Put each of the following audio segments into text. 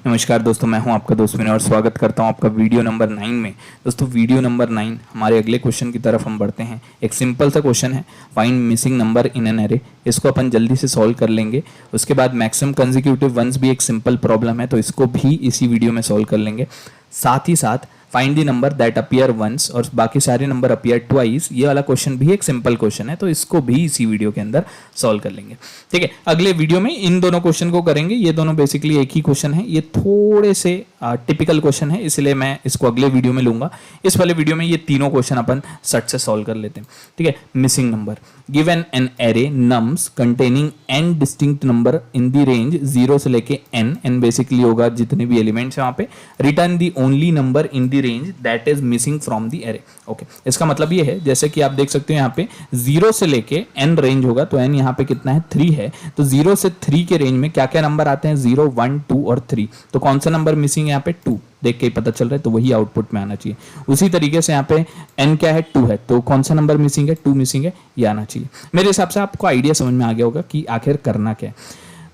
नमस्कार दोस्तों, मैं हूं आपका दोस्त विनय और स्वागत करता हूं आपका वीडियो नंबर 9 में। दोस्तों वीडियो नंबर 9 हमारे अगले क्वेश्चन की तरफ हम बढ़ते हैं। एक सिंपल सा क्वेश्चन है, find missing number in an array. इसको अपन जल्दी से सॉल्व कर लेंगे। उसके बाद मैक्सिमम कंसेक्यूटिव वंस भी एक सिंपल प्रॉब्लम है, तो इसको भी इसी वीडियो में सॉल्व कर लेंगे। साथ ही साथ find the number that appear once और बाकी सारे नंबर अपीयर ट्वाइस, ये वाला क्वेश्चन भी एक सिंपल क्वेश्चन है, तो इसको भी इसी वीडियो के अंदर सॉल्व कर लेंगे। ठीक है, अगले वीडियो में इन दोनों क्वेश्चन को करेंगे। ये दोनों बेसिकली एक ही क्वेश्चन है, ये थोड़े से टिपिकल क्वेश्चन है, इसलिए मैं इसको अगले वीडियो में लूंगा। इस वाले वीडियो में ये तीनों क्वेश्चन अपन सट से सॉल्व कर लेते हैं। ठीक है, missing number given an array nums containing N distinct number in the range 0 से लेके एन बेसिकली होगा जितने भी एलिमेंट्स हैं वहां पे। Return the only number in the range that is missing from the array. Okay, इसका मतलब ये है, जैसे कि आप देख सकते हो यहाँ पे 0 से लेके n रेंज होगा, तो n यहाँ पे कितना है 3 है, तो 0 से 3 के रेंज में क्या क्या नंबर आते हैं 0, 1, 2 और 3। तो कौन सा नंबर मिसिंग है यहाँ पे 2, देख के ही पता चल रहा है, तो वही आउटपुट में आना चाहिए। उसी तरीके से यहाँ पे n क्या है 2 है, तो कौन सा नंबर मिसिंग है 2 मिसिंग है, ये आना चाहिए। मेरे हिसाब से आपको आइडिया समझ में आ गया होगा कि आखिर करना क्या है।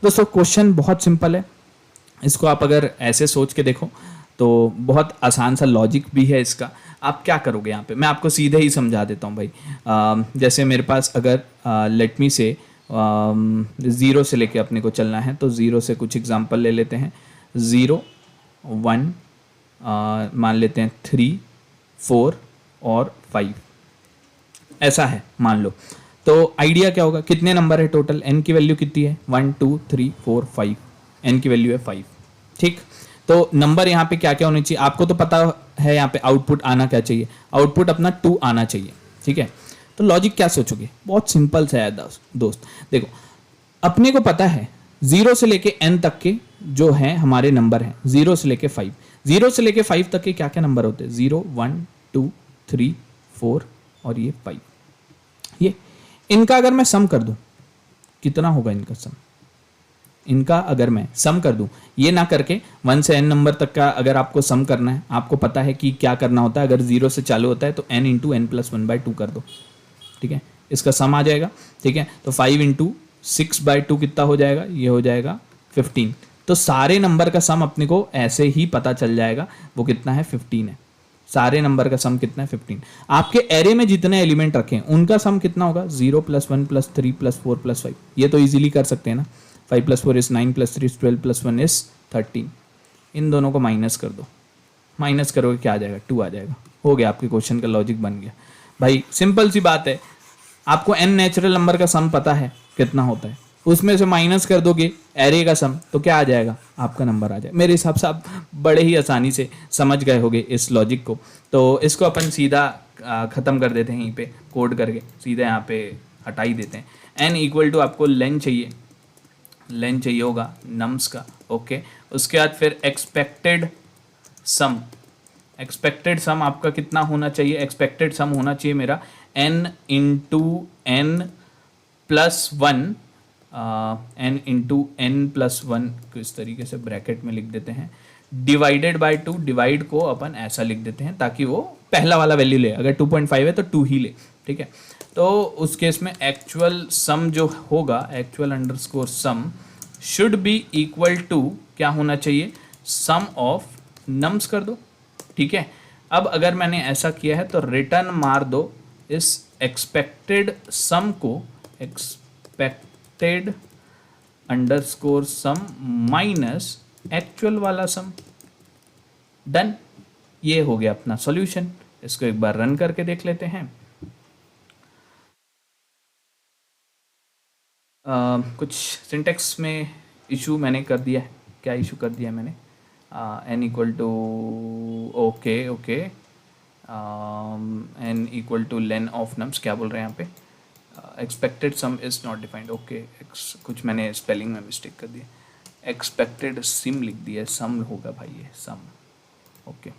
दोस्तों क्वेश्चन बहुत सिंपल है, इसको आप अगर ऐसे सोच के देखो तो बहुत आसान सा लॉजिक भी है इसका। आप क्या करोगे यहाँ पे, मैं आपको सीधे ही समझा देता हूँ भाई। जैसे मेरे पास अगर लेट मी से 0 से लेके अपने को चलना है, तो 0 से कुछ एग्जांपल ले लेते हैं। 0, 1, मान लेते हैं 3, 4 और 5, ऐसा है मान लो। तो आइडिया क्या होगा, कितने नंबर है टोटल, n की वैल्यू कितनी है 1, 2, 3, 4, 5, n की वैल्यू है 5। ठीक, तो नंबर यहाँ पे क्या क्या होने चाहिए आपको तो पता है। यहाँ पे आउटपुट आना क्या चाहिए, आउटपुट अपना 2 आना चाहिए। ठीक है, तो लॉजिक क्या सोचोगे, बहुत सिंपल सा है दोस्त। देखो अपने को पता है 0 से लेके n तक के जो हैं हमारे नंबर हैं, 0 से लेके 5, 0 से लेके 5 तक के क्या क्या नंबर होते हैं 0, 1, 2, 3, 4 और ये 5। ये इनका अगर मैं सम कर दूं, कितना होगा इनका सम, इनका अगर मैं सम कर दूं, ये ना करके 1 से n नंबर तक का अगर आपको सम करना है, आपको पता है कि क्या करना होता है। अगर 0 से चालू होता है तो n इंटू n प्लस 1/2 कर दो। ठीक है, इसका सम आ जाएगा। ठीक है, तो 5 इंटू 6/2 कितना हो जाएगा, ये हो जाएगा 15। तो सारे नंबर का सम अपने को ऐसे ही पता चल जाएगा, वो कितना है 15 है। सारे नंबर का सम कितना है 15। आपके एरे में जितने एलिमेंट रखे हैं उनका सम कितना होगा 0 + 1 + 3 + 4 + 5। ये तो इजीली कर सकते हैं ना। 5 + 4 = 9 + 3 = 12 + 1 = 13। इन दोनों को माइनस कर दो, माइनस करोगे क्या आ जाएगा 2 आ जाएगा। हो गया, आपके क्वेश्चन का लॉजिक बन गया भाई। सिंपल सी बात है, आपको n नेचुरल नंबर का सम पता है कितना होता है, उसमें से माइनस कर दोगे एरे का सम, तो क्या आ जाएगा आपका नंबर आ जाएगा। मेरे हिसाब से आप बड़े ही आसानी से समझ गए होगे इस लॉजिक को। तो इसको अपन सीधा ख़त्म कर देते हैं, यहीं पे कोड करके सीधा यहाँ पे हटा ही देते हैं। n = आपको लेन चाहिए होगा नम्स का। ओके, उसके बाद फिर एक्सपेक्टेड सम आपका कितना होना चाहिए, एक्सपेक्टेड सम होना चाहिए मेरा n into n plus 1, n into n plus 1 को इस तरीके से ब्रैकेट में लिख देते हैं, डिवाइडेड बाय 2। डिवाइड को अपन ऐसा लिख देते हैं ताकि वो पहला वाला वैल्यू ले, अगर 2.5 है तो 2 ही ले। ठीक है, तो उस केस में एक्चुअल सम जो होगा, actual underscore sum should be equal to क्या होना चाहिए, सम ऑफ नम्स कर दो। ठीक है, अब अगर मैंने ऐसा किया है तो रिटर्न मार दो इस एक्सपेक्टेड सम को, एक्सपेक्टेड अंडरस्कोर सम माइनस एक्चुअल वाला सम। डन, ये हो गया अपना सॉल्यूशन। इसको एक बार रन करके देख लेते हैं। कुछ सिंटेक्स में इशू मैंने कर दिया है। क्या इशू कर दिया है मैंने, n = okay n = len of nums, क्या बोल रहे हैं यहाँ पे, expected some is not defined. Okay, कुछ मैंने स्पेलिंग में मिस्टेक कर दिया, एक्सपेक्टेड सिम लिख दिया, सम होगा भाई ये सम। ओके,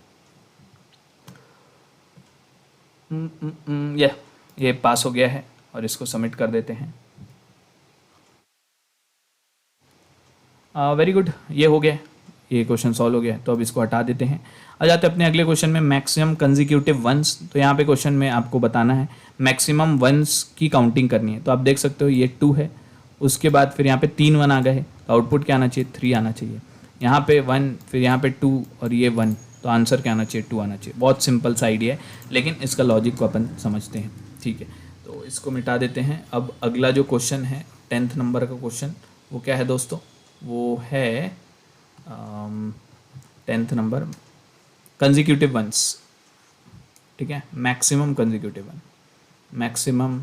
ये पास हो गया है और इसको सबमिट कर देते हैं। वेरी गुड, ये हो गया, ये क्वेश्चन सॉल्व हो गया। तो अब इसको हटा देते हैं, आ जाते हैं अपने अगले क्वेश्चन में, मैक्सिमम कंसेक्यूटिव वंस। तो यहाँ पे क्वेश्चन में आपको बताना है मैक्सिमम वंस की काउंटिंग करनी है। तो आप देख सकते हो ये 2 है, उसके बाद फिर यहाँ पे 3 1 आ गए, तो आउटपुट क्या आना चाहिए 3 आना चाहिए। यहाँ पे 1, फिर यहाँ पे 2 और ये 1, तो आंसर क्या आना चाहिए? 2 आना चाहिए। बहुत सिंपल सा आइडिया है, लेकिन इसका लॉजिक को अपन समझते हैं, ठीक है। तो इसको मिटा देते हैं। अब अगला जो क्वेश्चन है 10th नंबर का क्वेश्चन, वो क्या है दोस्तों? वो है 10th नंबर, कंजिक्यूटिव वंस, ठीक है, maximum consecutive one, maximum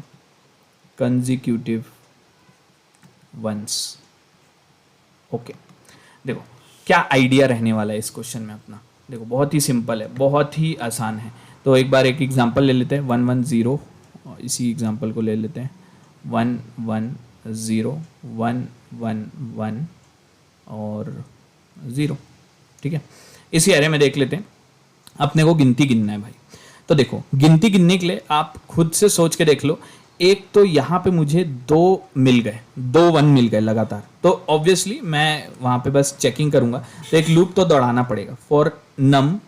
consecutive ones. Okay, देखो क्या आइडिया रहने वाला है इस क्वेश्चन में अपना। देखो बहुत ही सिंपल है, बहुत ही आसान है। तो एक बार एक एग्जांपल ले लेते हैं, 1 1 0, इसी एग्जांपल को ले लेते हैं, 1 1 0 1 1 1 और 0, ठीक है। इसी एरे में देख लेते हैं, अपने को गिनती गिनना है भाई। तो देखो गिनती गिनने के लिए आप खुद से सोच के देख लो, एक तो यहाँ पे मुझे 2 मिल गए, 2 1 मिल गए लगातार, तो ऑब्वियसली मैं वहाँ पे बस चेकिंग करूँगा, तो एक लूप तो दौड़ाना पड़ेगा। फॉर नम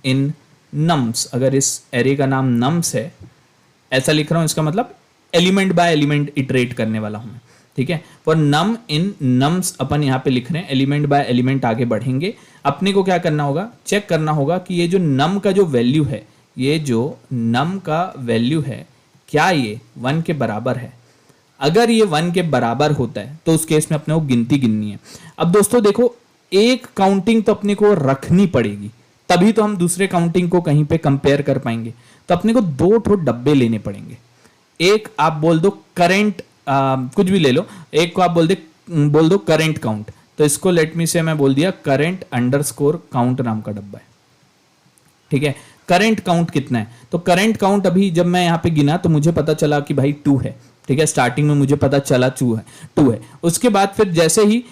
इन नम्स, अगर इस एरे का नाम नम्स है, ऐसा लिख रहा हूँ, इसका मतलब एलिमेंट बाय एलिमेंट इटरेट करने वाला हूँ मैं, ठीक है। फॉर नम इन नम्स अपन यहाँ पे लिख रहे हैं, एलिमेंट बाय एलिमेंट आगे बढ़ेंगे। अपने को क्या करना होगा? चेक करना होगा कि ये जो नम का जो वैल्यू है, ये जो नम का वैल्यू है, क्या ये 1 के बराबर है। अगर ये 1 के बराबर होता है तो उस केस में अपने को गिनती गिननी है। अब दोस्तों देखो, एक काउंटिंग तो अपने को रखनी पड़ेगी, तभी तो हम दूसरे काउंटिंग को कहीं पे कंपेयर कर पाएंगे। तो अपने को 2 ठो डब्बे लेने पड़ेंगे। एक आप बोल दो करेंट, कुछ भी ले लो, एक को आप बोल दो करेंट काउंट, तो इसको लेट मी से मैं बोल दिया करेंट अंडरस्कोर काउंट नाम का डब्बा है, ठीक है। करंट काउंट कितना है? तो करंट काउंट अभी जब मैं यहाँ पे गिना तो मुझे पता चला कि भाई 2 है, ठीक है। स्टार्टिंग में मुझे पता चला 2 है। उसके बाद फिर जैसे ही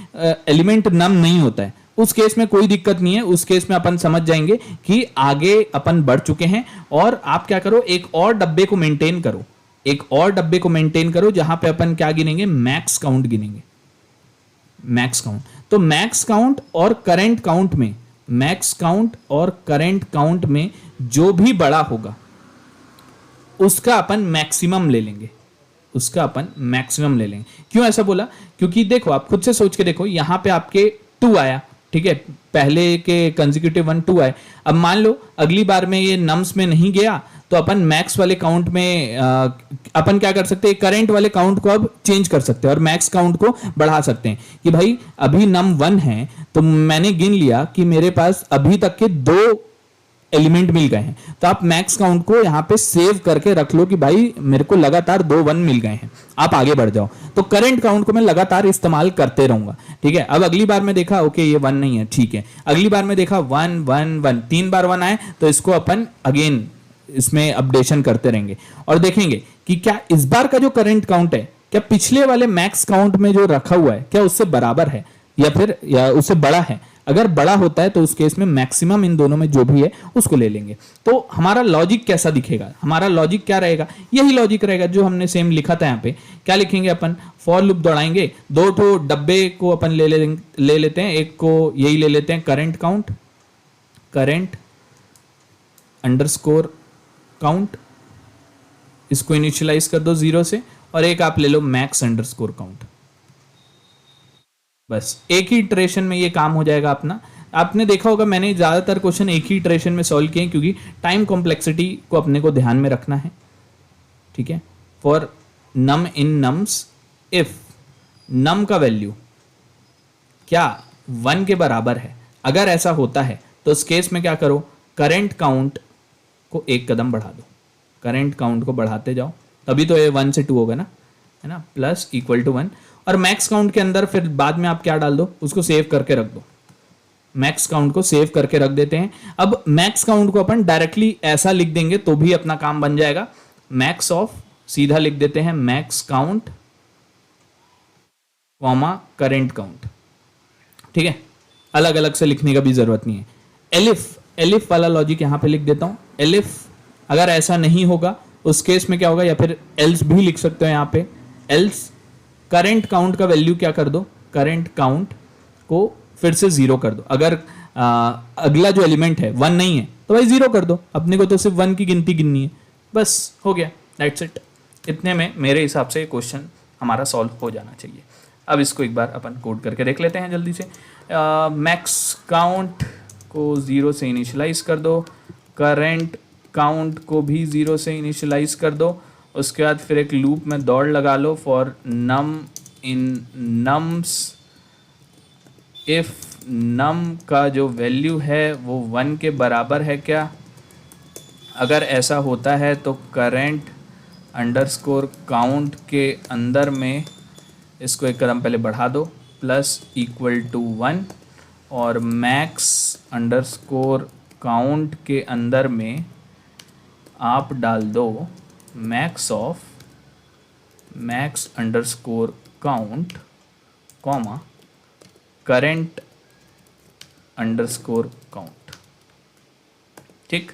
एलिमेंट नम नहीं होता है, उस केस में कोई दिक्कत नहीं है, उस केस में अपन समझ जाएंगे कि आगे अपन बढ़ चुके हैं। और आप क्या करो, एक और डब्बे को मेंटेन करो, एक और डब्बे को मेंटेन करो, जहां पे अपन क्या गिनेंगे? मैक्स काउंट गिनेंगे, मैक्स काउंट। तो मैक्स काउंट और करंट काउंट में, मैक्स काउंट और करंट काउंट में जो भी बड़ा होगा उसका अपन मैक्सिमम ले लेंगे, उसका अपन मैक्सिमम ले लेंगे। क्यों ऐसा बोला? क्योंकि देखो आप खुद से सोच के देखो, यहां पे आपके 2 आया, ठीक है, पहले के कंसेक्यूटिव 1 2 आए। अब मान लो अगली बार में ये नम्स में नहीं गया, तो अपन मैक्स वाले काउंट में अपन क्या कर सकते हैं? करंट वाले काउंट को अब चेंज कर सकते हैं और मैक्स काउंट को बढ़ा सकते हैं कि भाई अभी नम 1 है, तो मैंने गिन लिया कि मेरे पास अभी तक के 2 एलिमेंट मिल गए हैं, तो आप मैक्स काउंट को यहाँ पे सेव करके रख लो कि भाई मेरे को लगातार 2 1 मिल गए हैं, आप आगे बढ़ जाओ। तो करंट काउंट को मैं लगातार इस्तेमाल करते रहूंगा, ठीक है। अब अगली बार में देखा ओके ये 1 नहीं है, ठीक है, अगली बार में देखा 1 1 1, 3 बार 1 आए, तो इसको अपन अगेन इसमें अपडेशन करते रहेंगे और देखेंगे कि क्या इस बार का जो करंट काउंट है, क्या पिछले वाले मैक्स काउंट में जो रखा हुआ है क्या उससे बराबर है या उससे बड़ा है। अगर बड़ा होता है तो उस केस में मैक्सिमम इन दोनों में जो भी है उसको ले लेंगे। तो हमारा लॉजिक कैसा दिखेगा? हमारा लॉजिक क्या रहेगा? यही लॉजिक रहेगा जो हमने सेम लिखा था। यहाँ पे क्या लिखेंगे अपन? फॉर लूप दौड़ाएंगे, 2 ठो डब्बे को अपन ले लेते हैं। एक को यही ले लेते हैं current count, current underscore count, इसको इनिशियलाइज कर दो 0 से, और एक आप ले लो मैक्स अंडरस्कोर काउंट। बस एक ही इटरेशन में ये काम हो जाएगा अपना। आपने देखा होगा मैंने ज्यादातर क्वेश्चन एक ही इटरेशन में सॉल्व किए क्योंकि टाइम कॉम्प्लेक्सिटी को अपने को ध्यान में रखना है, ठीक है। For num in nums, if num का वैल्यू क्या 1 के बराबर है, अगर ऐसा होता है तो उस केस में क्या करो? करंट काउंट को 1 कदम बढ़ा दो, करंट काउंट को बढ़ाते जाओ, तभी तो ये 1 से 2 होगा ना, है ना, प्लस इक्वल टू 1। और मैक्स काउंट के अंदर फिर बाद में आप क्या डाल दो? उसको सेव करके रख दो, मैक्स काउंट को सेव करके रख देते हैं। अब मैक्स काउंट को अपन डायरेक्टली ऐसा लिख देंगे तो भी अपना काम बन जाएगा। मैक्स ऑफ सीधा लिख देते हैं max count comma current count, ठीक है, अलग अलग से लिखने का भी जरूरत नहीं है। एलिफ वाला लॉजिक यहां पे लिख देता हूं। एलिफ अगर ऐसा नहीं होगा उस केस में क्या होगा, या फिर एल्स भी लिख सकते हो यहां पे। एल्स करंट काउंट का वैल्यू क्या कर दो? करंट काउंट को फिर से 0 कर दो। अगर अगला जो एलिमेंट है 1 नहीं है तो भाई 0 कर दो, अपने को तो सिर्फ 1 की गिनती गिननी है, बस हो गया, दैट्स इट। इतने में मेरे हिसाब से क्वेश्चन हमारा सॉल्व हो जाना चाहिए। अब इसको एक बार अपन कोड करके देख लेते हैं जल्दी से। मैक्स काउंट को 0 से इनिशियलाइज कर दो, करेंट काउंट को भी 0 से इनिशियलाइज कर दो, उसके बाद फिर एक लूप में दौड़ लगा लो for num in nums if num का जो वैल्यू है वो 1 के बराबर है क्या। अगर ऐसा होता है तो करेंट अंडरस्कोर काउंट के अंदर में इसको एक कदम पहले बढ़ा दो प्लस इक्वल टू 1, और मैक्स अंडरस्कोर काउंट के अंदर में आप डाल दो max of max underscore count comma current underscore count. ठीक,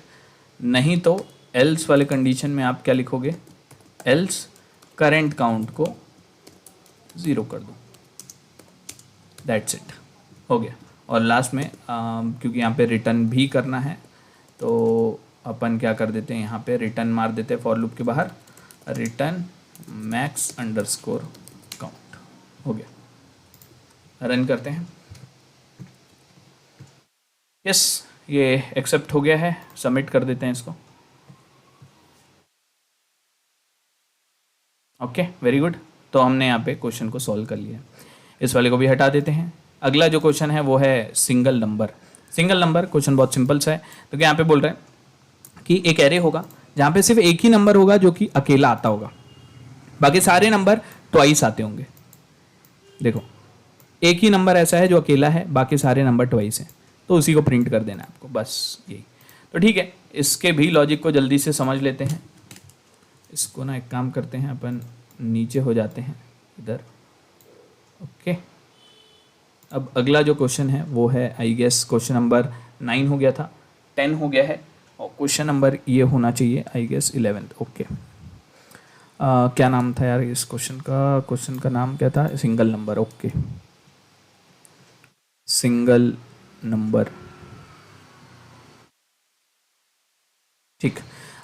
नहीं तो एल्स वाले कंडीशन में आप क्या लिखोगे, एल्स करेंट काउंट को 0 कर दो, दैट्स इट, हो गया। और लास्ट में क्योंकि यहाँ पे रिटर्न भी करना है तो अपन क्या कर देते हैं, यहाँ पे रिटर्न मार देते हैं फॉर लूप के बाहर, रिटर्न मैक्स अंडरस्कोर काउंट, हो गया। रन करते हैं, यस ये एक्सेप्ट हो गया है, सबमिट कर देते हैं इसको। ओके वेरी गुड, तो हमने यहाँ पे क्वेश्चन को सॉल्व कर लिया, इस वाले को भी हटा देते हैं। अगला जो क्वेश्चन है वो है single number. Single number question बहुत सिंपल सा है, तो यहाँ पे बोल रहे हैं कि एक एरे होगा जहाँ पे सिर्फ एक ही नंबर होगा जो कि अकेला आता होगा, बाकी सारे नंबर ट्वाइस आते होंगे। देखो एक ही नंबर ऐसा है जो अकेला है, बाकी सारे नंबर ट्वाइस हैं, तो उसी को प्रिंट कर देना है आपको, बस यही। तो ठीक है, इसके भी लॉजिक को जल्दी से समझ लेते हैं। इसको ना एक काम करते हैं, अपन नीचे हो जाते हैं इधर। ओके, अब अगला जो क्वेश्चन है वो है आई गेस क्वेश्चन नंबर 9 हो गया था, 10 हो गया है, और क्वेश्चन नंबर ये होना चाहिए आई गेस 11। ओके, क्या नाम था यार इस क्वेश्चन का, क्वेश्चन का नाम क्या था, single number. Okay, single number, ठीक।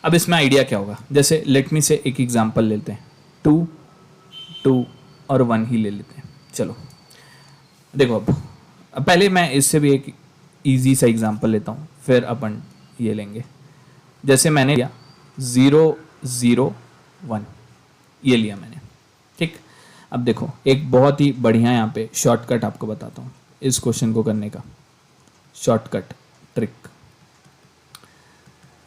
अब इसमें आइडिया क्या होगा, जैसे लेट मी से एक एग्जांपल लेते हैं, 2 2 और 1 ही ले लेते हैं। चलो देखो, अब पहले मैं इससे भी एक इजी सा एग्जांपल लेता हूँ, फिर अपन ये लेंगे। जैसे मैंने लिया 0 0 1, ये लिया मैंने, ठीक। अब देखो एक बहुत ही बढ़िया यहाँ पे शॉर्टकट आपको बताता हूँ इस क्वेश्चन को करने का, शॉर्टकट ट्रिक।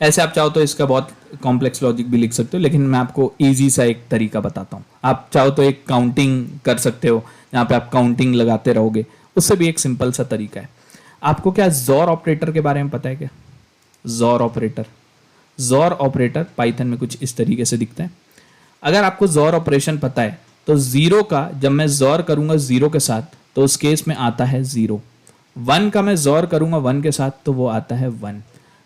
ऐसे आप चाहो तो इसका बहुत कॉम्प्लेक्स लॉजिक भी लिख सकते हो, लेकिन मैं आपको इजी सा एक तरीका बताता हूँ। आप चाहो तो एक काउंटिंग कर सकते हो, यहाँ पे आप काउंटिंग लगाते रहोगे, उससे भी एक सिंपल सा तरीका है। आपको क्या जोर ऑपरेटर के बारे में पता है क्या, जोर ऑपरेटर? जोर ऑपरेटर पाइथन में कुछ इस तरीके से दिखता है। अगर आपको जोर ऑपरेशन पता है तो 0 का जब मैं जोर करूंगा 0 के साथ तो उस केस में आता है 0, 1 का मैं जोर करूंगा 1 के साथ तो वो आता है 1,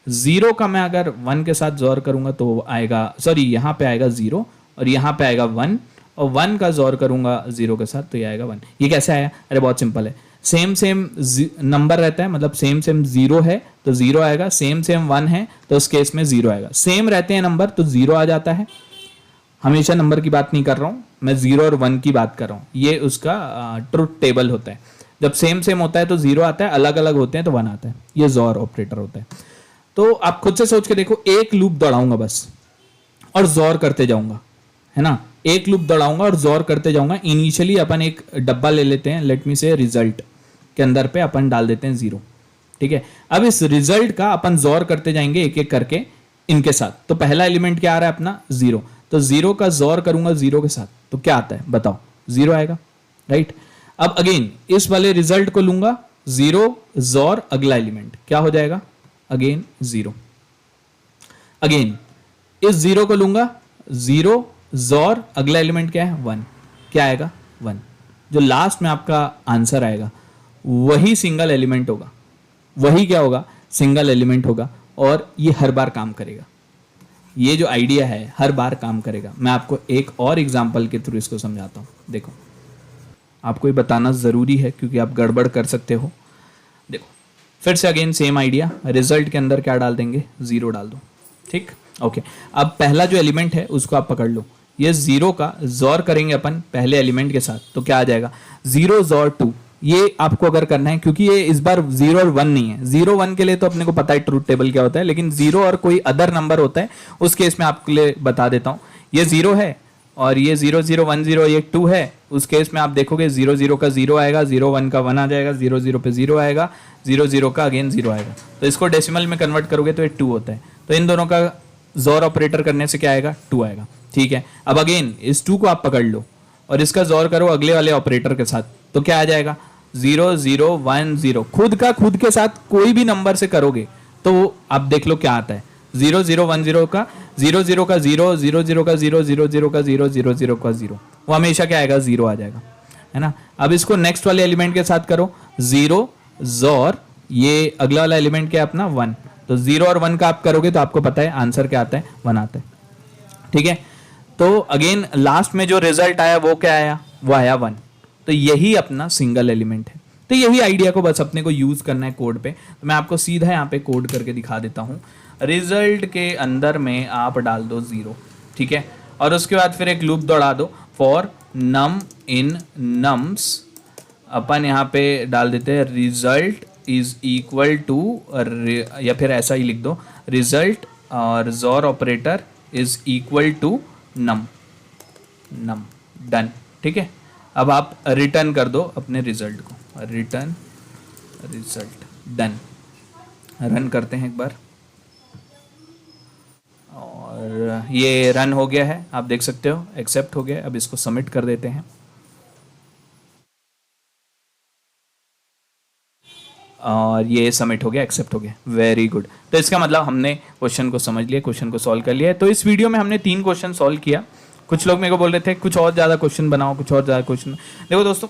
0 का मैं अगर 1 के साथ जोर करूंगा तो वो आएगा, सॉरी यहाँ पे आएगा 0 और यहाँ पे आएगा 1, और 1 का जोर करूंगा 0 के साथ तो ये आएगा 1। ये कैसे आया? अरे बहुत सिंपल है, सेम सेम नंबर रहता है, मतलब सेम सेम 0 है तो 0 आएगा, सेम सेम 1 है तो उस केस में 0 आएगा। सेम रहते हैं नंबर तो 0 आ जाता है। हमेशा नंबर की बात नहीं कर रहा हूँ मैं, 0 और 1 की बात कर रहा हूँ। ये उसका ट्रुथ टेबल होता है, जब सेम सेम होता है तो 0 आता है, अलग अलग होते हैं तो 1 आता है। ये जोर ऑपरेटर होता है। तो आप खुद से सोच के देखो, एक लूप दौड़ाऊंगा बस और जोर करते जाऊंगा, है ना, एक लूप दौड़ाऊंगा और जोर करते जाऊंगा। इनिशियली अपन एक डब्बा ले लेते हैं, लेट मी से रिजल्ट के अंदर पे अपन डाल देते हैं 0, ठीक है। अब इस रिजल्ट का अपन जोर करते जाएंगे एक एक करके इनके साथ। तो पहला एलिमेंट क्या आ रहा है अपना 0, तो 0 का जोर करूंगा 0 के साथ तो क्या आता है बताओ, 0 आएगा, राइट। अब अगेन इस वाले रिजल्ट को लूंगा, 0 जोर अगला एलिमेंट क्या हो जाएगा, अगेन 0। अगेन इस 0 को लूंगा, 0 जोर अगला एलिमेंट क्या है 1, क्या आएगा 1। जो लास्ट में आपका आंसर आएगा वही सिंगल एलिमेंट होगा, वही क्या होगा, सिंगल एलिमेंट होगा, और ये हर बार काम करेगा। ये जो आइडिया है हर बार काम करेगा। मैं आपको एक और एग्जांपल के थ्रू इसको समझाता हूं। देखो आपको ये बताना जरूरी है क्योंकि आप गड़बड़ कर सकते हो। देखो फिर से अगेन सेम आइडिया, रिजल्ट के अंदर क्या डाल देंगे, 0 डाल दो, ठीक, ओके। अब पहला जो एलिमेंट है उसको आप पकड़ लो, ये 0 का जोर करेंगे अपन पहले एलिमेंट के साथ तो क्या आ जाएगा, 0 जोर 2, ये आपको अगर करना है, क्योंकि ये इस बार 0 और 1 नहीं है। 0 1 के लिए तो अपने को पता है ट्रूथ टेबल क्या होता है, लेकिन 0 और कोई अदर नंबर होता है, उस केस में आपके लिए बता देता हूँ। ये 0 है और ये 0 0 1 0 ये 2 है, उस केस में आप देखोगे 0 0 का 0 आएगा, 0 1 का 1 आ जाएगा, 0 0 पे 0 आएगा, 0 0 का अगेन 0 आएगा। तो इसको डेसिमल में कन्वर्ट करोगे तो ये 2 होता है। तो इन दोनों का जोर ऑपरेटर करने से क्या आएगा, 2 आएगा। ठीक है, अब अगेन इस 2 को आप पकड़ लो और इसका जोर करो अगले वाले ऑपरेटर के साथ, तो क्या आ जाएगा 0 0 1 0। खुद के साथ कोई भी नंबर से करोगे तो आप देख लो क्या आता है। 0 0 1 0 का 0 0 का 0, 0 0 का 0, 0 0 का 0, 0 0 का 0, वो हमेशा क्या आएगा, 0 आ जाएगा, है ना। अब इसको नेक्स्ट वाले एलिमेंट के साथ करो, 0 जोर ये अगला वाला एलिमेंट क्या है अपना 1, तो 0 और 1 का आप करोगे तो आपको पता है आंसर क्या आता है, 1 आता है। ठीक है, तो अगेन लास्ट में जो रिजल्ट आया वो क्या आया, वो आया 1। तो यही अपना सिंगल एलिमेंट है। तो यही आइडिया को बस अपने को यूज करना है कोड पे। तो मैं आपको सीधा यहाँ पे कोड करके दिखा देता हूँ। रिजल्ट के अंदर में आप डाल दो 0, ठीक है, और उसके बाद फिर एक लूप दौड़ा दो फॉर नम इन नम्स। अपन यहाँ पे डाल देते हैं रिजल्ट इज इक्वल टू, या फिर ऐसा ही लिख दो, रिजल्ट और xor operator is equal to num. Done. ठीक है, अब आप रिटर्न कर दो अपने रिजल्ट को, रिटर्न रिजल्ट, डन। रन करते हैं एक बार और ये रन हो गया है, आप देख सकते हो एक्सेप्ट हो गया। अब इसको सबमिट कर देते हैं और ये सबमिट हो गया, एक्सेप्ट हो गया, वेरी गुड। तो इसका मतलब हमने क्वेश्चन को समझ लिया, क्वेश्चन को सॉल्व कर लिया। तो इस वीडियो में हमने 3 क्वेश्चन सॉल्व किया। कुछ लोग मेरे को बोल रहे थे कुछ और ज़्यादा क्वेश्चन बनाओ, कुछ और ज़्यादा क्वेश्चन। देखो दोस्तों,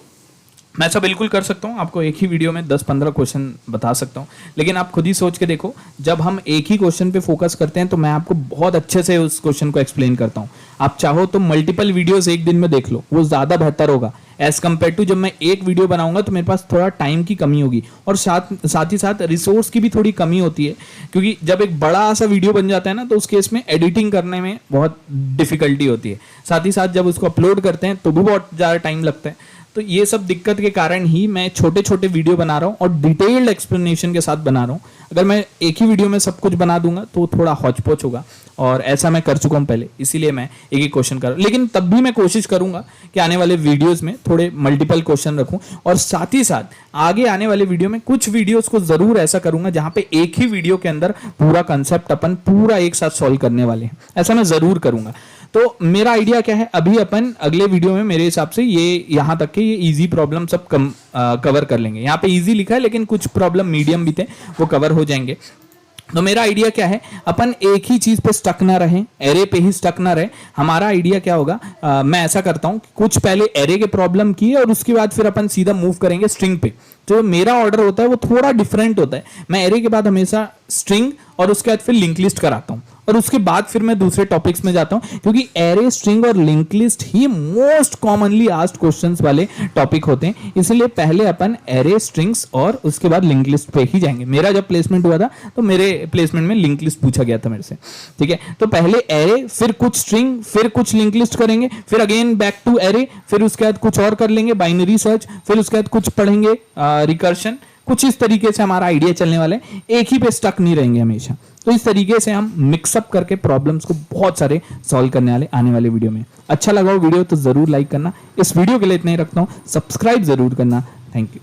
मैं ऐसा बिल्कुल कर सकता हूँ, आपको एक ही वीडियो में 10-15 क्वेश्चन बता सकता हूँ, लेकिन आप खुद ही सोच के देखो, जब हम एक ही क्वेश्चन पे फोकस करते हैं तो मैं आपको बहुत अच्छे से उस क्वेश्चन को एक्सप्लेन करता हूँ। आप चाहो तो मल्टीपल वीडियोस एक दिन में देख लो, वो ज़्यादा बेहतर होगा एज कम्पेयर टू जब मैं एक वीडियो बनाऊंगा तो मेरे पास थोड़ा टाइम की कमी होगी और साथ ही साथ रिसोर्स की भी थोड़ी कमी होती है, क्योंकि जब एक बड़ा सा वीडियो बन जाता है ना तो उस केस में एडिटिंग करने में बहुत डिफिकल्टी होती है। साथ ही साथ जब उसको अपलोड करते हैं तो भी बहुत ज़्यादा टाइम लगता है। तो ये सब दिक्कत के कारण ही मैं छोटे छोटे वीडियो बना रहा हूँ और डिटेल्ड एक्सप्लेनेशन के साथ बना रहा हूँ। अगर मैं एक ही वीडियो में सब कुछ बना दूंगा तो थोड़ा हौच-पौच होगा, और ऐसा मैं कर चुका हूँ पहले, इसीलिए मैं एक ही क्वेश्चन कर रहा हूँ। लेकिन तब भी मैं कोशिश करूंगा कि आने वाले वीडियोस में थोड़े मल्टीपल क्वेश्चन रखूं, और साथ ही साथ आगे आने वाले वीडियो में कुछ वीडियोस को जरूर ऐसा करूंगा जहां पे एक ही वीडियो के अंदर पूरा कंसेप्ट अपन पूरा एक साथ सॉल्व करने वाले हैं, ऐसा मैं जरूर करूंगा। तो मेरा आइडिया क्या है, अभी अपन अगले वीडियो में मेरे हिसाब से ये यहाँ तक के ये इजी प्रॉब्लम सब कवर कर लेंगे। यहाँ पे इजी लिखा है लेकिन कुछ प्रॉब्लम मीडियम भी थे, वो कवर हो जाएंगे। तो मेरा आइडिया क्या है, अपन एक ही चीज पे स्टक ना रहें, एरे पे ही स्टक ना रहे। हमारा आइडिया क्या होगा, मैं ऐसा करता हूं कि कुछ पहले एरे के प्रॉब्लम की और उसके बाद फिर अपन सीधा मूव करेंगे स्ट्रिंग पे। जो मेरा ऑर्डर होता है वो थोड़ा डिफरेंट होता है। मैं एरे के बाद हमेशा स्ट्रिंग और उसके बाद फिर लिंक लिस्ट कराता हूं, और उसके बाद फिर मैं दूसरे टॉपिक्स में जाता हूं, क्योंकि एरे, स्ट्रिंग और लिंक लिस्ट ही मोस्ट कॉमनली आस्क्ड क्वेश्चंस वाले टॉपिक होते हैं। इसलिए पहले अपन एरे, स्ट्रिंग्स और उसके बाद लिंक लिस्ट पे ही जाएंगे। मेरा जब प्लेसमेंट हुआ था तो मेरे प्लेसमेंट में लिंक लिस्ट पूछा गया था मेरे से, ठीक है। तो पहले एरे, फिर कुछ स्ट्रिंग, फिर कुछ लिंक लिस्ट करेंगे, फिर अगेन बैक टू एरे, फिर उसके बाद कुछ और कर लेंगे, बाइनरी सर्च, फिर उसके बाद कुछ पढ़ेंगे रिकर्शन। कुछ इस तरीके से हमारा आइडिया चलने वाला है, एक ही पे स्टक नहीं रहेंगे हमेशा। तो इस तरीके से हम मिक्सअप करके प्रॉब्लम्स को बहुत सारे सॉल्व करने वाले आने वाले वीडियो में। अच्छा लगा हो वीडियो तो जरूर लाइक करना। इस वीडियो के लिए इतना ही रखता हूं, सब्सक्राइब जरूर करना। Thank you.